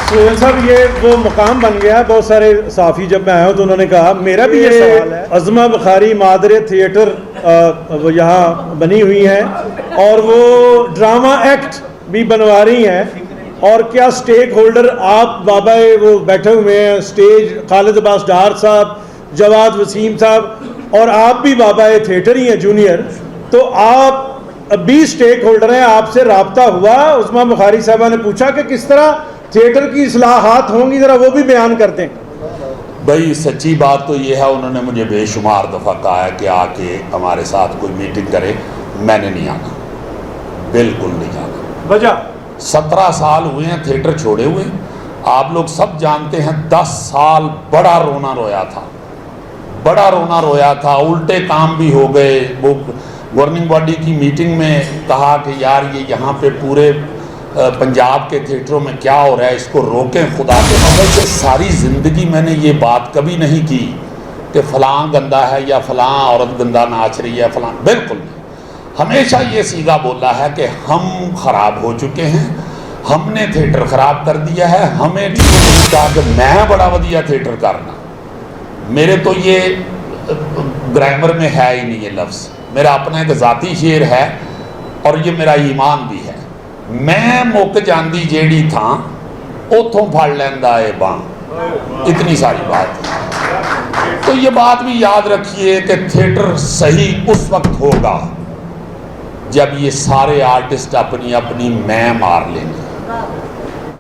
سہیل صاحب یہ وہ مقام بن گیا. بہت سارے صحافی جب میں آیا ہوں تو انہوں نے کہا میرا بھی یہ سوال ہے, عظمہ بخاری مادر تھیٹر وہ یہاں بنی ہوئی ہیں اور وہ ڈرامہ ایکٹ بھی بنوا رہی ہیں, اور کیا سٹیک ہولڈر آپ بابا وہ بیٹھے ہوئے ہیں اسٹیج, خالد عباس ڈار صاحب, جواد وسیم صاحب, اور آپ بھی بابا تھیٹر ہی ہیں جونیئر, تو آپ ابھی سٹیک ہولڈر ہیں, آپ سے رابطہ ہوا؟ عظمہ بخاری صاحبہ نے پوچھا کہ کس طرح تھیٹر کی اصلاحات ہوں گی, ذرا وہ بھی بیان کرتے ہیں. بھائی سچی بات تو یہ ہے, انہوں نے مجھے بے شمار دفعہ کہا ہے کہ آ کے ہمارے ساتھ کوئی میٹنگ کرے, میں نے نہیں آنا, بالکل نہیں جانا. وجہ 17 سال ہوئے ہیں تھیٹر چھوڑے ہوئے, آپ لوگ سب جانتے ہیں 10 سال بڑا رونا رویا تھا, بڑا رونا رویا تھا, الٹے کام بھی ہو گئے. وہ گورننگ باڈی کی میٹنگ میں کہا کہ یار یہ یہاں پہ پورے پنجاب کے تھیٹروں میں کیا ہو رہا ہے, اس کو روکیں. خدا کے فضل سے ساری زندگی میں نے یہ بات کبھی نہیں کی کہ فلاں گندہ ہے یا فلاں عورت گندہ ناچ رہی ہے فلاں, بالکل نہیں. ہمیشہ یہ سیگا بولا ہے کہ ہم خراب ہو چکے ہیں, ہم نے تھیٹر خراب کر دیا ہے, ہمیں نہیں کہا کہ میں بڑا ودیا تھیٹر کرنا. میرے تو یہ گرامر میں ہے ہی نہیں یہ لفظ, میرا اپنا ایک ذاتی شعر ہے اور یہ میرا ایمان بھی ہے. میں مک جاندی جیڑی تھاں اتھوں پھڑ لیندا اے باں, اتنی ساری بات. تو یہ بات بھی یاد رکھیے کہ تھیٹر صحیح اس وقت ہوگا جب یہ سارے آرٹسٹ اپنی اپنی میں مار لیں گے.